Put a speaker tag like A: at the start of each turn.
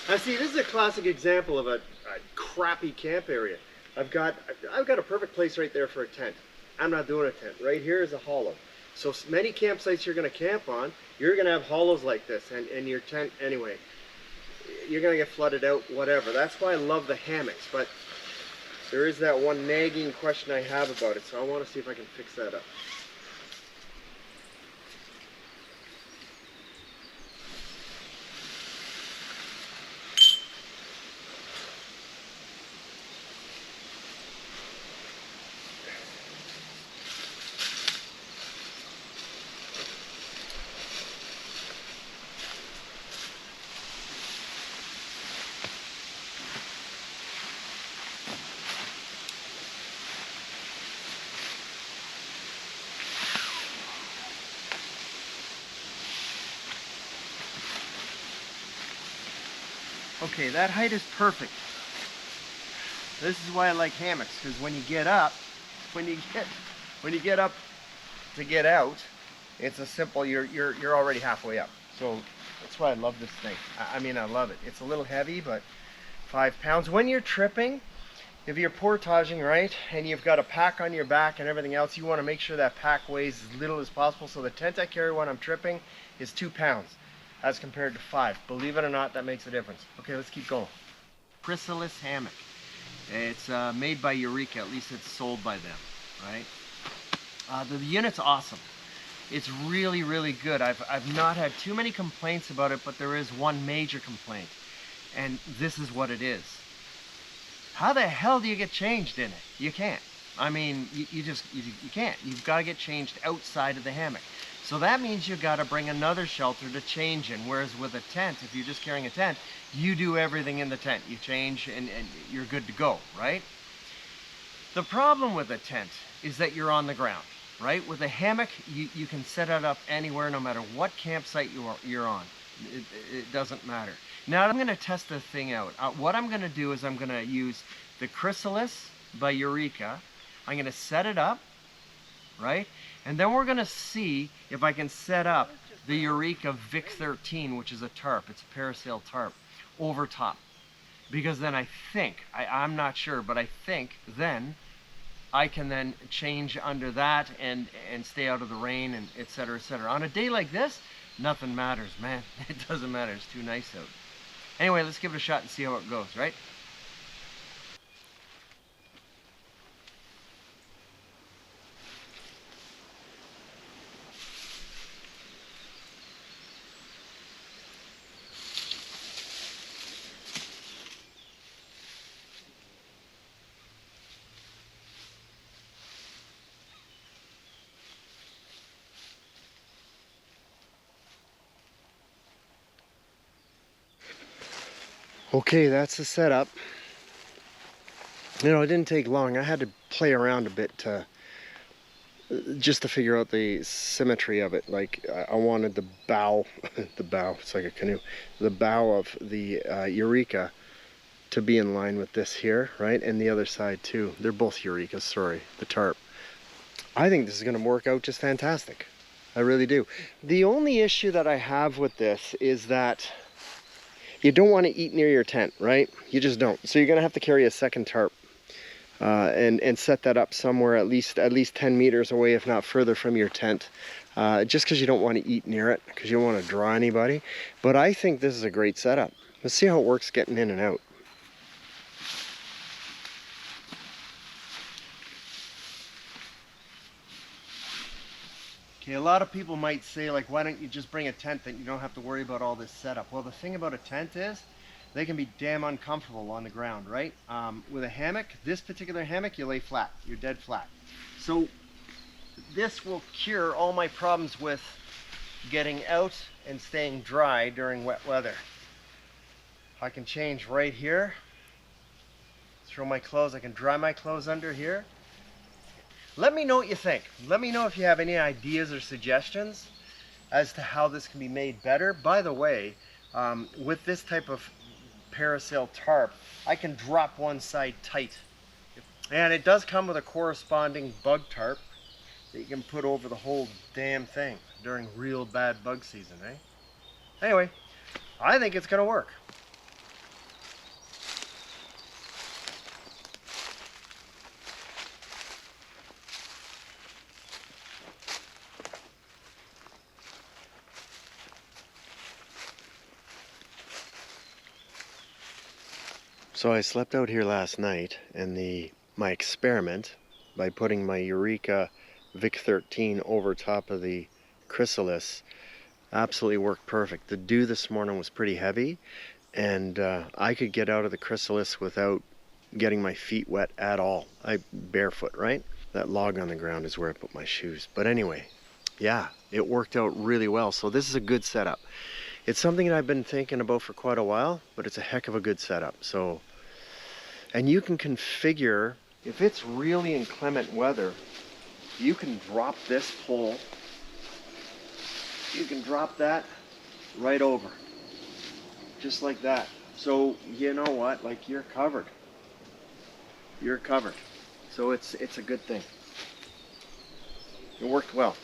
A: Now see, this is a classic example of a crappy camp area. I've got a perfect place right there for a tent. I'm not doing a tent. Right here is a hollow. So many campsites you're going to camp on, you're going to have hollows like this, and your tent, anyway, you're going to get flooded out, whatever. That's why I love the hammocks, but there is that one nagging question I have about it, so I want to see if I can fix that up. Okay, that height is perfect. This is why I like hammocks, because when you get up, when you get up to get out, it's a simple. You're already halfway up. So that's why I love this thing. I mean, I love it. It's a little heavy, but 5 pounds. When you're tripping, if you're portaging, right, and you've got a pack on your back and everything else, you want to make sure that pack weighs as little as possible. So the tent I carry when I'm tripping is 2 pounds. As compared to 5. Believe it or not, that makes a difference. Okay, let's keep going. Chrysalis hammock. It's made by Eureka, at least it's sold by them, right? The unit's awesome. It's really, really good. I've not had too many complaints about it, but there is one major complaint, and this is what it is. How the hell do you get changed in it? You can't. I mean, you can't. You've got to get changed outside of the hammock. So that means you've got to bring another shelter to change in, whereas with a tent, if you're just carrying a tent, you do everything in the tent. You change and you're good to go, right? The problem with a tent is that you're on the ground, right? With a hammock, you can set it up anywhere, no matter what campsite you're on. It doesn't matter. Now I'm going to test the thing out. What I'm going to do is I'm going to use the Chrysalis by Eureka. I'm going to set it up, right? And then we're going to see if I can set up the Eureka Vic 13, which is a tarp. It's a parasail tarp, over top. Because then I think, I'm not sure, but I think then I can then change under that and stay out of the rain and et cetera, et cetera. On a day like this, nothing matters, man. It doesn't matter. It's too nice out. Anyway, let's give it a shot and see how it goes, right? Okay, that's the setup. You know, it didn't take long. I had to play around a bit just to figure out the symmetry of it. Like, I wanted the bow, the bow, it's like a canoe, the bow of the Eureka to be in line with this here, right? And the other side too. They're both Eurekas, sorry, the tarp. I think this is going to work out just fantastic. I really do. The only issue that I have with this is that you don't want to eat near your tent, right? You just don't. So you're going to have to carry a second tarp and set that up somewhere at least 10 meters away, if not further from your tent, just because you don't want to eat near it, because you don't want to draw anybody. But I think this is a great setup. Let's see how it works getting in and out. Okay, a lot of people might say, like, why don't you just bring a tent that you don't have to worry about all this setup? Well, the thing about a tent is they can be damn uncomfortable on the ground, right? With a hammock, this particular hammock, you lay flat. You're dead flat. So this will cure all my problems with getting out and staying dry during wet weather. I can change right here. Throw my clothes. I can dry my clothes under here. Let me know what you think. Let me know if you have any ideas or suggestions as to how this can be made better. By the way, with this type of parasail tarp, I can drop one side tight. And it does come with a corresponding bug tarp that you can put over the whole damn thing during real bad bug season, eh? Anyway, I think it's going to work. So I slept out here last night, and my experiment by putting my Eureka Vic 13 over top of the chrysalis absolutely worked perfect. The dew this morning was pretty heavy, and I could get out of the chrysalis without getting my feet wet at all. I barefoot, right? That log on the ground is where I put my shoes. But anyway, yeah, it worked out really well. So this is a good setup. It's something that I've been thinking about for quite a while, but it's a heck of a good setup. So, and you can configure, if it's really inclement weather, you can drop this pole, you can drop that right over, just like that. So, you know what, like you're covered. You're covered. So it's a good thing. It worked well.